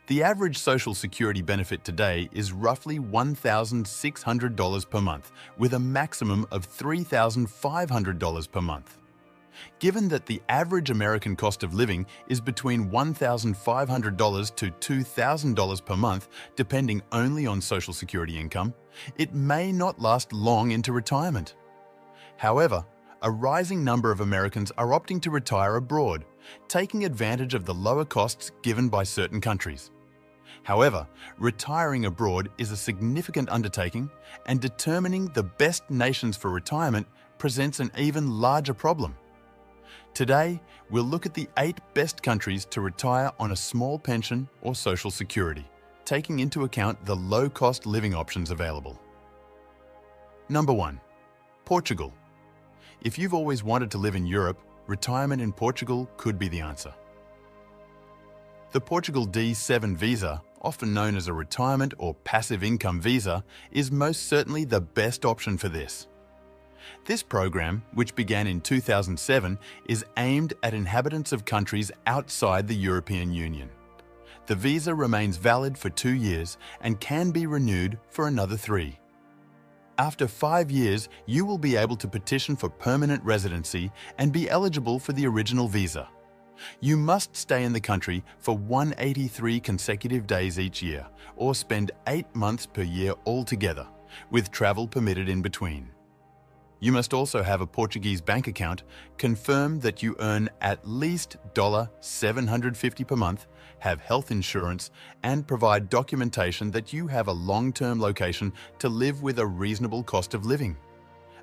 The average Social Security benefit today is roughly $1,600 per month, with a maximum of $3,500 per month. Given that the average American cost of living is between $1,500 to $2,000 per month, depending only on Social Security income, it may not last long into retirement. However, a rising number of Americans are opting to retire abroad, taking advantage of the lower costs given by certain countries. However, retiring abroad is a significant undertaking, and determining the best nations for retirement presents an even larger problem. Today, we'll look at the 8 best countries to retire on a small pension or Social Security, taking into account the low-cost living options available. Number 1. Portugal. If you've always wanted to live in Europe, retirement in Portugal could be the answer. The Portugal D7 visa, often known as a retirement or passive income visa, is most certainly the best option for this. This program, which began in 2007, is aimed at inhabitants of countries outside the European Union. The visa remains valid for 2 years and can be renewed for another 3. After 5 years, you will be able to petition for permanent residency and be eligible for the original visa. You must stay in the country for 183 consecutive days each year, or spend 8 months per year altogether, with travel permitted in between. You must also have a Portuguese bank account, confirm that you earn at least $750 per month, have health insurance, and provide documentation that you have a long-term location to live with a reasonable cost of living.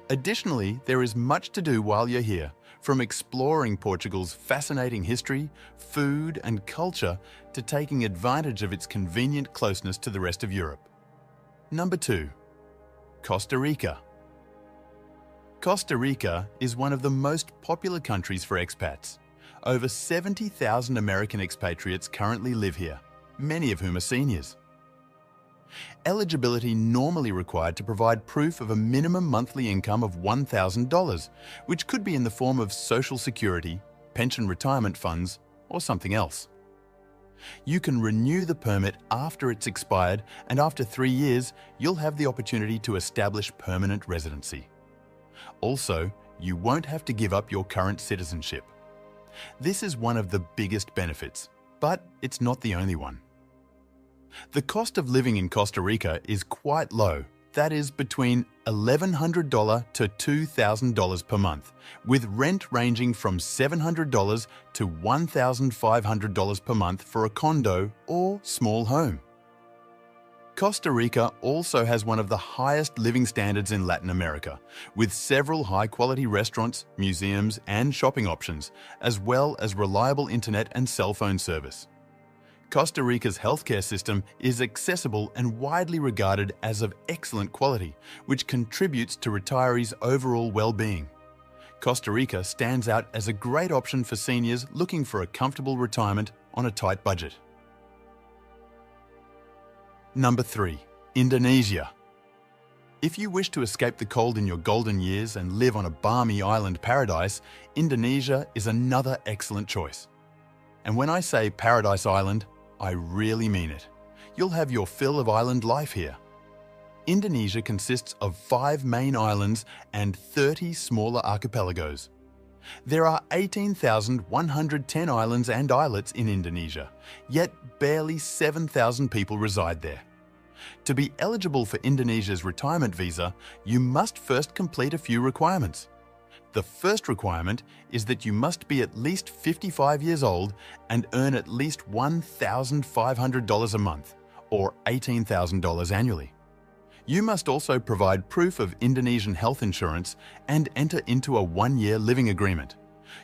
Additionally, there is much to do while you're here, from exploring Portugal's fascinating history, food, and culture to taking advantage of its convenient closeness to the rest of Europe. Number 2. Costa Rica. Costa Rica is one of the most popular countries for expats. Over 70,000 American expatriates currently live here, many of whom are seniors. Eligibility normally required to provide proof of a minimum monthly income of $1,000, which could be in the form of Social Security, pension retirement funds, or something else. You can renew the permit after it's expired, and after 3 years, you'll have the opportunity to establish permanent residency. Also, you won't have to give up your current citizenship. This is one of the biggest benefits, but it's not the only one. The cost of living in Costa Rica is quite low, that is between $1,100 to $2,000 per month, with rent ranging from $700 to $1,500 per month for a condo or small home. Costa Rica also has one of the highest living standards in Latin America, with several high-quality restaurants, museums, and shopping options, as well as reliable internet and cell phone service. Costa Rica's healthcare system is accessible and widely regarded as of excellent quality, which contributes to retirees' overall well-being. Costa Rica stands out as a great option for seniors looking for a comfortable retirement on a tight budget. Number 3. Indonesia. If you wish to escape the cold in your golden years and live on a balmy island paradise, Indonesia is another excellent choice. And when I say Paradise Island, I really mean it. You'll have your fill of island life here. Indonesia consists of 5 main islands and 30 smaller archipelagos. There are 18,110 islands and islets in Indonesia, yet barely 7,000 people reside there. To be eligible for Indonesia's retirement visa, you must first complete a few requirements. The first requirement is that you must be at least 55 years old and earn at least $1,500 a month, or $18,000 annually. You must also provide proof of Indonesian health insurance and enter into a 1-year living agreement.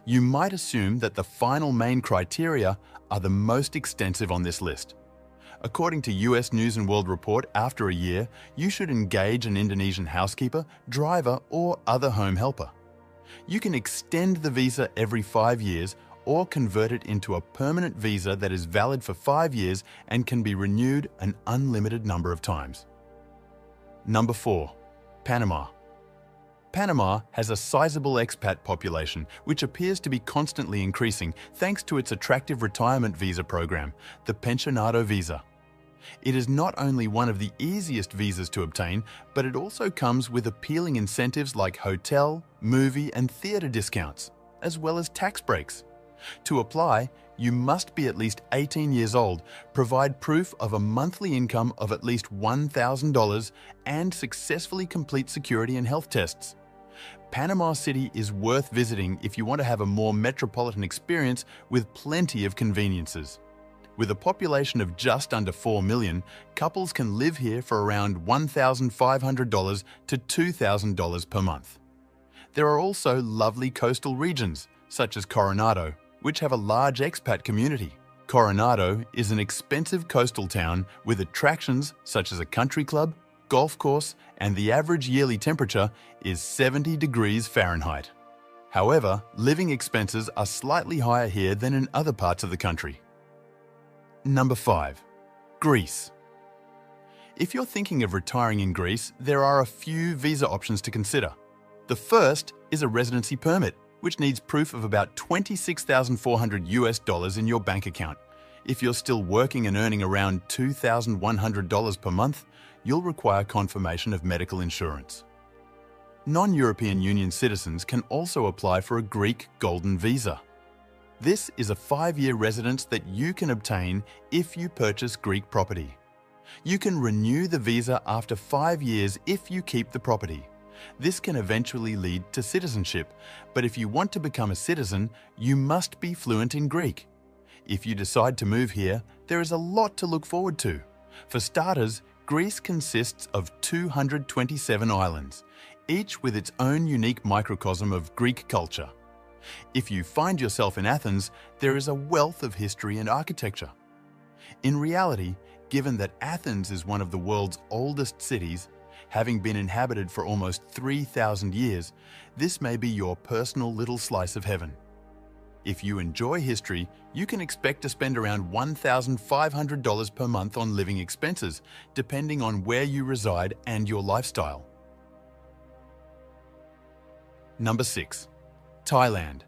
You might assume that the final main criteria are the most extensive on this list. According to US News & World Report, after a year, you should engage an Indonesian housekeeper, driver, or other home helper. You can extend the visa every 5 years or convert it into a permanent visa that is valid for 5 years and can be renewed an unlimited number of times. Number 4. Panama. Panama has a sizable expat population, which appears to be constantly increasing thanks to its attractive retirement visa program, the Pensionado Visa. It is not only one of the easiest visas to obtain, but it also comes with appealing incentives like hotel, movie, and theatre discounts, as well as tax breaks. To apply, you must be at least 18 years old, provide proof of a monthly income of at least $1,000, and successfully complete security and health tests. Panama City is worth visiting if you want to have a more metropolitan experience with plenty of conveniences. With a population of just under 4 million, couples can live here for around $1,500 to $2,000 per month. There are also lovely coastal regions, such as Coronado, which have a large expat community. Coronado is an expensive coastal town with attractions such as a country club, golf course, and the average yearly temperature is 70 degrees Fahrenheit. However, living expenses are slightly higher here than in other parts of the country. Number 5. Greece. If you're thinking of retiring in Greece, there are a few visa options to consider. The first is a residency permit, which needs proof of about $26,400 in your bank account. If you're still working and earning around $2,100 per month, you'll require confirmation of medical insurance. Non-European Union citizens can also apply for a Greek Golden Visa. This is a 5-year residence that you can obtain if you purchase Greek property. You can renew the visa after 5 years if you keep the property. This can eventually lead to citizenship, but if you want to become a citizen, you must be fluent in Greek. If you decide to move here, there is a lot to look forward to. For starters, Greece consists of 227 islands, each with its own unique microcosm of Greek culture. If you find yourself in Athens, there is a wealth of history and architecture. In reality, given that Athens is one of the world's oldest cities, having been inhabited for almost 3,000 years, this may be your personal little slice of heaven. If you enjoy history, you can expect to spend around $1,500 per month on living expenses, depending on where you reside and your lifestyle. Number 6. Thailand.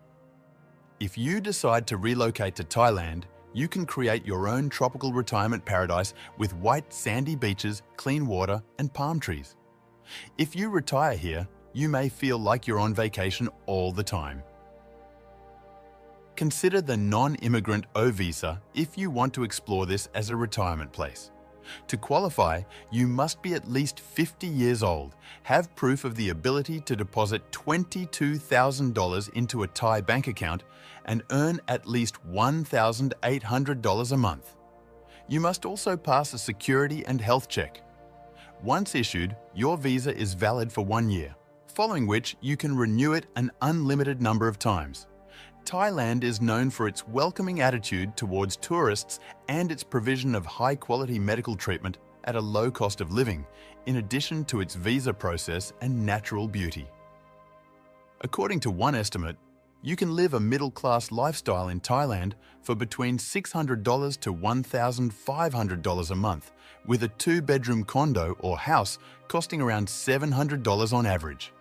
If you decide to relocate to Thailand, you can create your own tropical retirement paradise with white sandy beaches, clean water, and palm trees. If you retire here, you may feel like you're on vacation all the time. Consider the non-immigrant O visa if you want to explore this as a retirement place. To qualify, you must be at least 50 years old, have proof of the ability to deposit $22,000 into a Thai bank account, and earn at least $1,800 a month. You must also pass a security and health check. Once issued, your visa is valid for 1 year, following which you can renew it an unlimited number of times. Thailand is known for its welcoming attitude towards tourists and its provision of high-quality medical treatment at a low cost of living, in addition to its visa process and natural beauty. According to one estimate, you can live a middle-class lifestyle in Thailand for between $600 to $1,500 a month, with a 2-bedroom condo or house costing around $700 on average.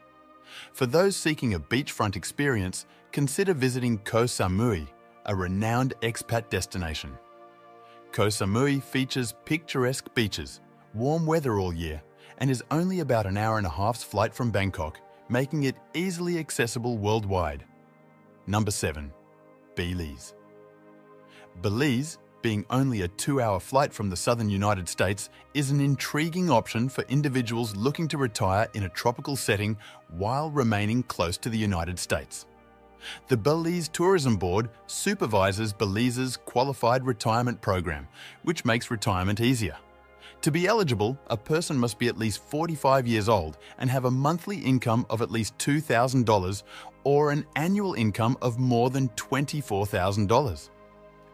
For those seeking a beachfront experience, consider visiting Koh Samui, a renowned expat destination. Koh Samui features picturesque beaches, warm weather all year, and is only about an hour and a half's flight from Bangkok, making it easily accessible worldwide. Number 7. Belize. Belize, being only a 2-hour flight from the southern United States, is an intriguing option for individuals looking to retire in a tropical setting while remaining close to the United States. The Belize Tourism Board supervises Belize's qualified retirement program, which makes retirement easier. To be eligible, a person must be at least 45 years old and have a monthly income of at least $2,000 or an annual income of more than $24,000.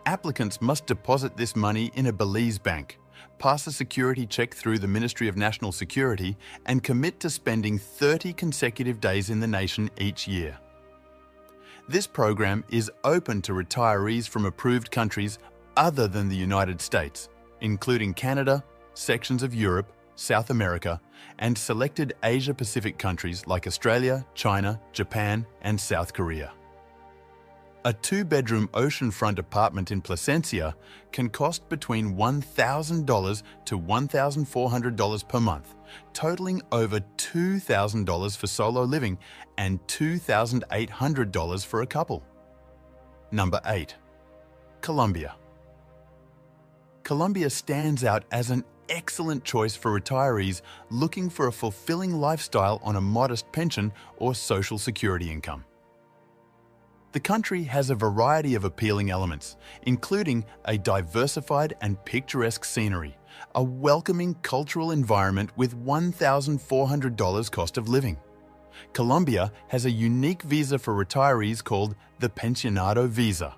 Applicants must deposit this money in a Belize bank, pass a security check through the Ministry of National Security, and commit to spending 30 consecutive days in the nation each year. This program is open to retirees from approved countries other than the United States, including Canada, sections of Europe, South America, and selected Asia-Pacific countries like Australia, China, Japan, and South Korea. A two-bedroom oceanfront apartment in Placencia can cost between $1,000 to $1,400 per month, totaling over $2,000 for solo living and $2,800 for a couple. Number 8. Colombia. Colombia stands out as an excellent choice for retirees looking for a fulfilling lifestyle on a modest pension or social security income. The country has a variety of appealing elements, including a diversified and picturesque scenery, a welcoming cultural environment with $1,400 cost of living. Colombia has a unique visa for retirees called the Pensionado Visa.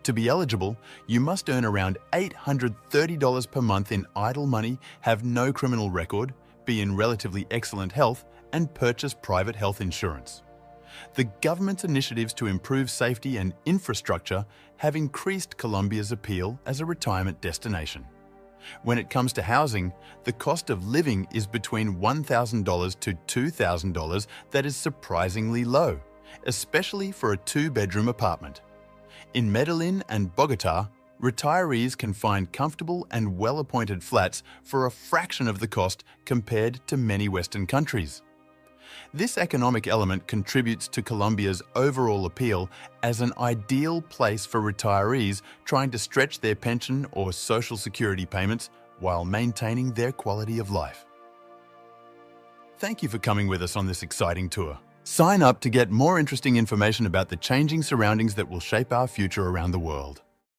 To be eligible, you must earn around $830 per month in idle money, have no criminal record, be in relatively excellent health, and purchase private health insurance. The government's initiatives to improve safety and infrastructure have increased Colombia's appeal as a retirement destination. When it comes to housing, the cost of living is between $1,000 to $2,000. That is surprisingly low, especially for a two-bedroom apartment. In Medellin and Bogotá, retirees can find comfortable and well-appointed flats for a fraction of the cost compared to many Western countries. This economic element contributes to Colombia's overall appeal as an ideal place for retirees trying to stretch their pension or social security payments while maintaining their quality of life. Thank you for coming with us on this exciting tour. Sign up to get more interesting information about the changing surroundings that will shape our future around the world.